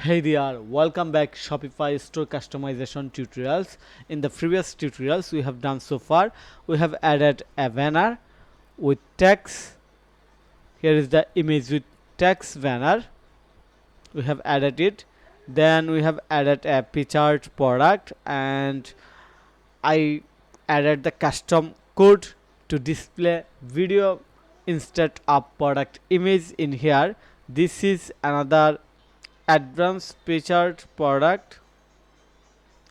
Hey there, welcome back Shopify store customization tutorials. In the previous tutorials we have done so far, we have added a banner with text. Here is the image with text banner. We have added it. Then we have added a pictured product and I added the custom code to display video instead of product image in here. This is another advanced pictured product.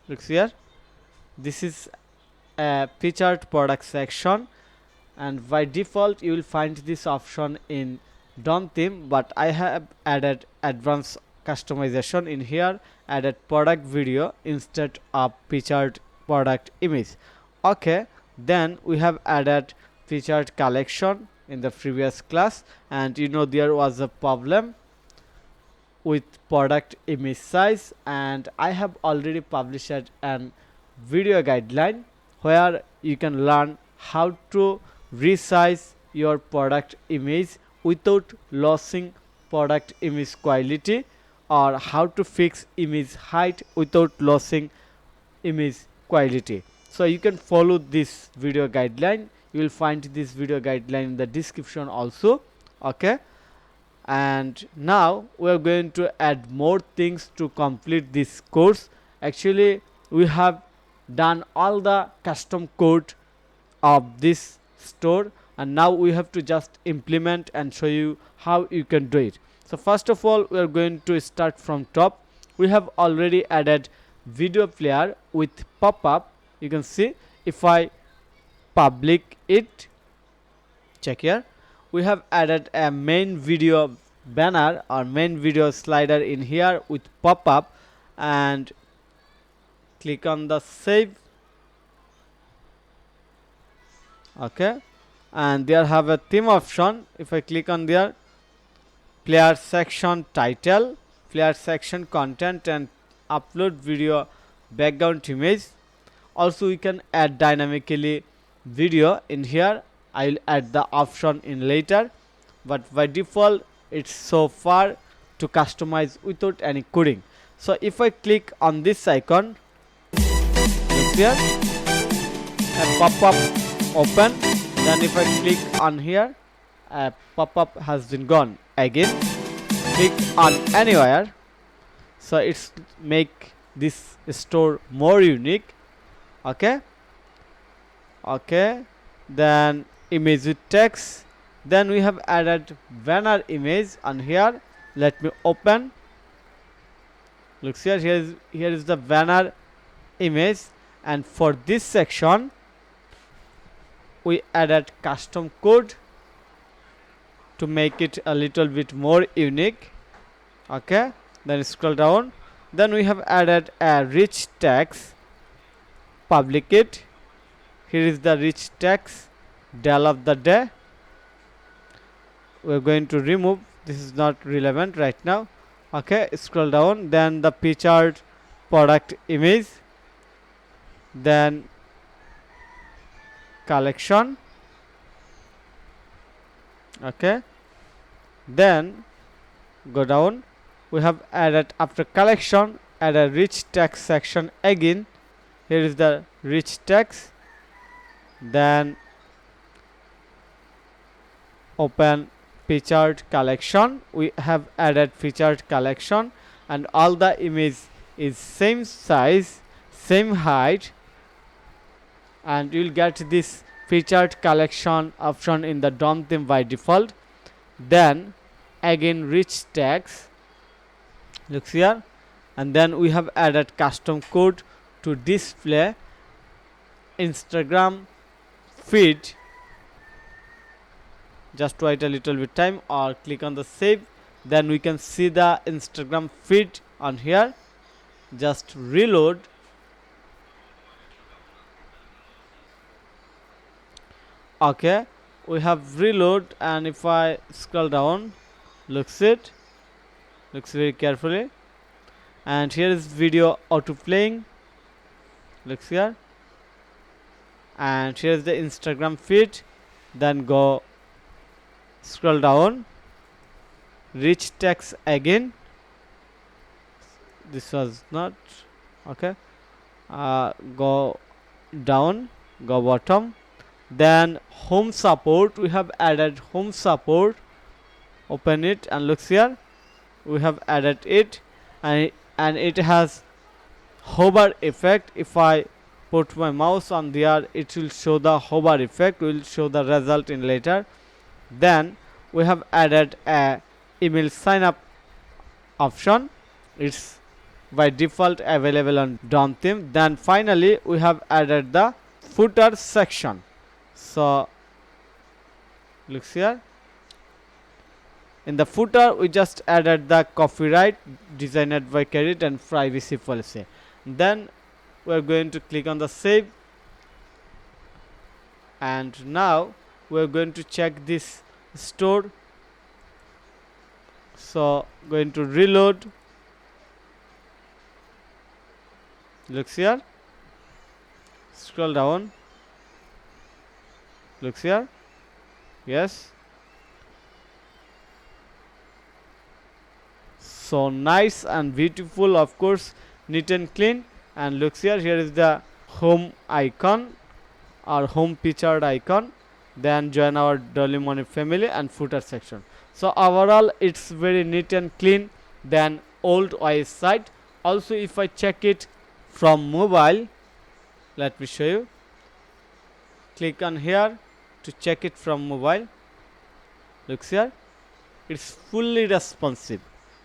Looks here, this is a featured product section, and by default you will find this option in DOM theme, but I have added advanced customization in here, added product video instead of featured product image. Okay, then we have added featured collection in the previous class, and there was a problem with product image size, and I have already published an video guideline where you can learn how to resize your product image without losing product image quality, or how to fix image height without losing image quality. So you can follow this video guideline. You will find this video guideline in the description also. Okay, and now we are going to add more things to complete this course. Actually, we have done all the custom code of this store, and now we have to just implement and show you how you can do it. So first of all, we are going to start from top. We have already added video player with pop-up. You can see if I public it, check here, we have added a main video banner or main video slider in here with pop-up, and click on the save. Okay, and there have a theme option. If I click on there, player section title, player section content, and upload video background image. Also we can add dynamically video in here. I will add the option in later, but by default it's so far to customize without any coding. So if I click on this icon, here a pop-up open. Then if I click on here, a pop-up has been gone. Again click on anywhere, so it's make this store more unique. Okay, then image with text. Then we have added banner image on here. Let me open. Looks here, here is the banner image, and for this section we added custom code to make it a little bit more unique. Okay, then scroll down. Then we have added a rich text, public it. Here is the rich text, deal of the day. We're going to remove, this is not relevant right now. Okay, scroll down. Then the featured product image, then collection. Okay, then go down. We have added, after collection, add a rich text section again. Here is the rich text. Then open featured collection. We have added featured collection, and all the image is same size, same height, and you will get this featured collection option in the DOM theme by default. Then again rich text, looks here, and then we have added custom code to display Instagram feed. Just wait a little bit time or click on the save. Then we can see the Instagram feed on here. Just reload. Okay, we have reload, and if I scroll down, looks very carefully, and here is video auto playing. Looks here, and here is the Instagram feed. Then go scroll down, rich text again, this was not okay. Go down, go bottom. Then home support, we have added home support. Open it and looks here. We have added it, and it has hover effect. If I put my mouse on there, it will show the hover effect. We will show the result in later. Then we have added a email sign up option. It's by default available on DOM theme. Then finally we have added the footer section. So looks here. In the footer, we just added the copyright, designed by Carrot, and privacy policy. Then we are going to click on the save, and now we are going to check this store. So going to reload. Looks here. Scroll down. Looks here. Yes. So nice and beautiful, of course, neat and clean. And looks here. Here is the home icon, our home featured icon. Then join our Dolly Money family and footer section. So overall, it's very neat and clean than old OS site. Also, if I check it from mobile, let me show you. Click on here to check it from mobile. Looks here. It's fully responsive.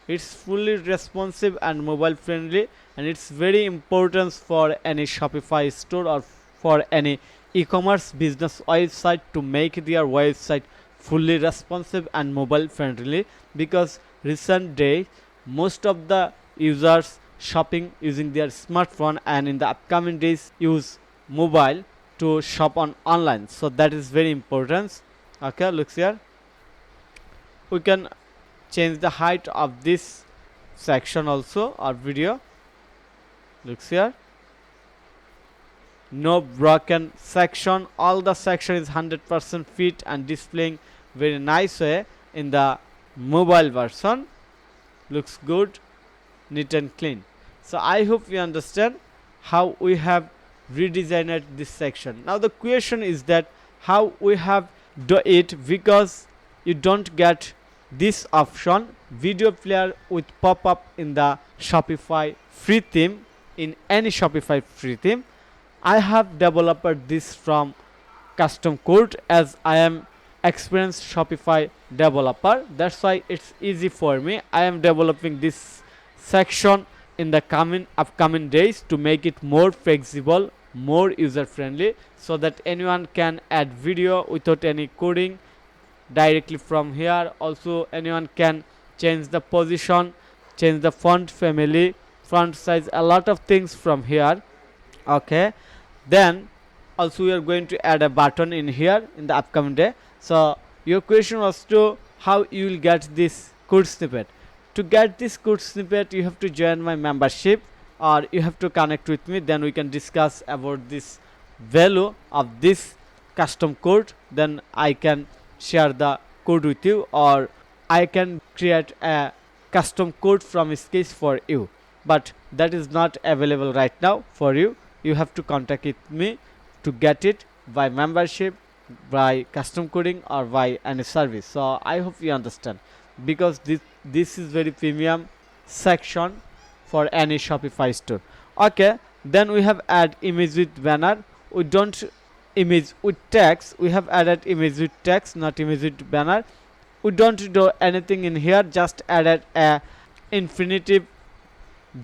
It's fully responsive and mobile friendly, and it's very important for any Shopify store or for any e-commerce business website to make their website fully responsive and mobile friendly, because recent days most of the users shopping using their smartphone, and in the upcoming days use mobile to shop on online. So that is very important. Okay, looks here. We can change the height of this section also, or video. Looks here. No broken section. All the section is 100% fit and displaying very nice way in the mobile version. Looks good, neat and clean. So I hope you understand how we have redesigned this section. Now the question is that how we have do it, because you don't get this option video player with pop-up in the Shopify free theme, in any Shopify free theme. I have developed this from custom code, as I am experienced Shopify developer. That's why it's easy for me. I am developing this section in the upcoming days to make it more flexible, more user friendly, so that anyone can add video without any coding directly from here. Also anyone can change the position, change the font family, font size, a lot of things from here. Okay, then also we are going to add a button in here in the upcoming day. So your question was to how you will get this code snippet. To get this code snippet, you have to join my membership, or you have to connect with me. Then we can discuss about this value of this custom code. Then I can share the code with you, or I can create a custom code from sketch for you, but that is not available right now for you. You have to contact with me to get it by membership, by custom coding, or by any service. So I hope you understand, because this is very premium section for any Shopify store. Okay, then we have add image with banner. We don't image with text. We have added image with text, not image with banner. We don't do anything in here, just added a infinitive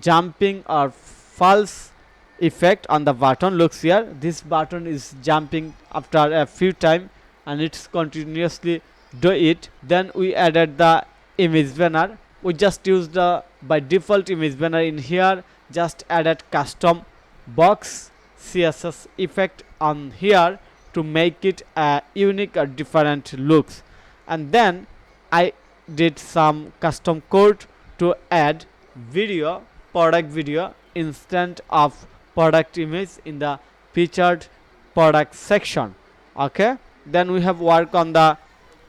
jumping or false effect on the button. Looks here, this button is jumping after a few time, and it's continuously do it. Then we added the image banner. We just used the by default image banner in here, just added custom box CSS effect on here to make it a unique or different looks. And then I did some custom code to add video, product video instead of product image in the featured product section. Okay, then we have work on the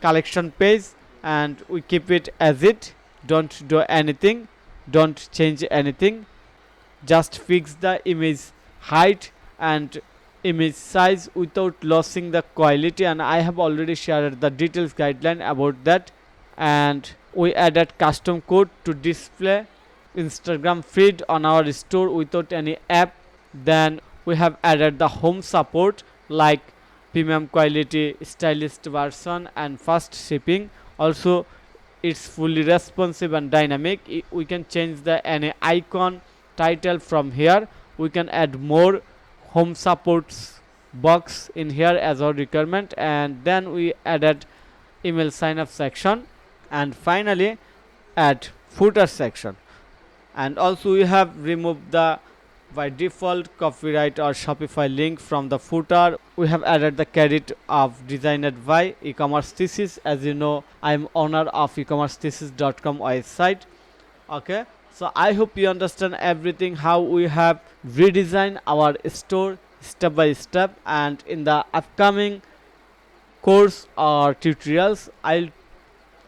collection page, and we keep it as it, don't do anything. don't change anything, just fix the image height and image size without losing the quality, and I have already shared the details guideline about that. And we added custom code to display Instagram feed on our store without any app. Then we have added the home support like premium quality, stylist version and fast shipping. Also it's fully responsive and dynamic. We can change the any icon title from here. We can add more home supports box in here as our requirement, and then we added email sign up section, and finally add footer section. And also we have removed the by default copyright or Shopify link from the footer. We have added the credit of designed by e-commerce thesis. As you know, I am owner of ecommercethesis.com website. Okay, so I hope you understand everything how we have redesigned our store step by step, and in the upcoming course or tutorials I'll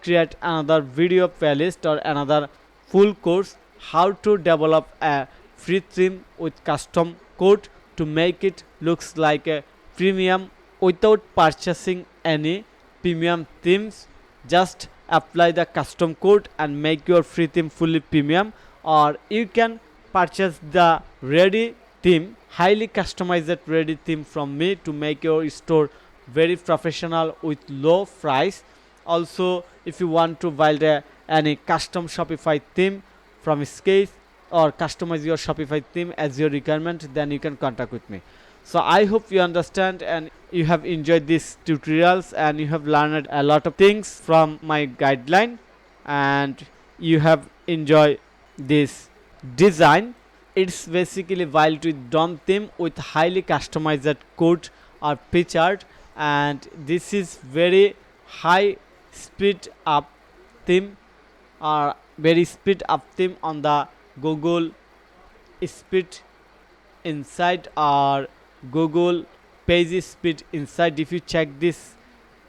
create another video playlist or another full course how to develop a free theme with custom code to make it looks like a premium without purchasing any premium themes. Just apply the custom code and make your free theme fully premium, or you can purchase the ready theme, highly customized ready theme from me to make your store very professional with low price. Also, if you want to build any custom Shopify theme from scratch or customize your Shopify theme as your requirement, then you can contact with me. So I hope you understand and you have enjoyed these tutorials and you have learned a lot of things from my guideline, and you have enjoyed this design. It's basically built with DOM theme with highly customized code or picture, and this is very high speed up theme or very speed up theme on the Google speed inside or Google page speed inside. If you check this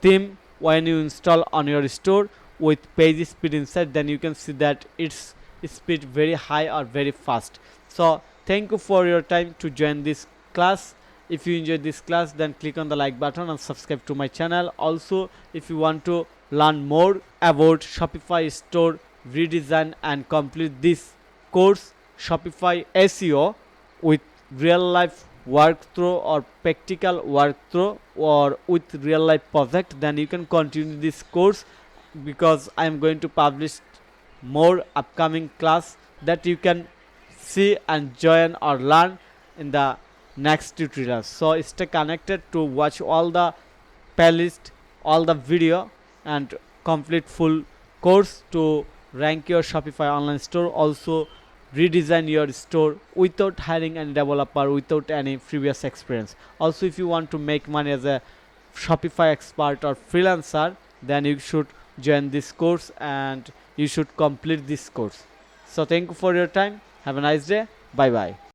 theme when you install on your store with page speed inside, then you can see that its speed very high or very fast. So thank you for your time to join this class. If you enjoyed this class, then click on the like button and subscribe to my channel. Also, if you want to learn more about Shopify store redesign and complete this course Shopify SEO with real life workthrough or practical workthrough or with real life project, then you can continue this course, because I am going to publish more upcoming class that you can see and join or learn in the next tutorials. So stay connected to watch all the playlist, all the video and complete full course to rank your Shopify online store. Also redesign your store without hiring any developer, without any previous experience. Also, if you want to make money as a Shopify expert or freelancer, then you should join this course and you should complete this course. So thank you for your time. Have a nice day. Bye bye.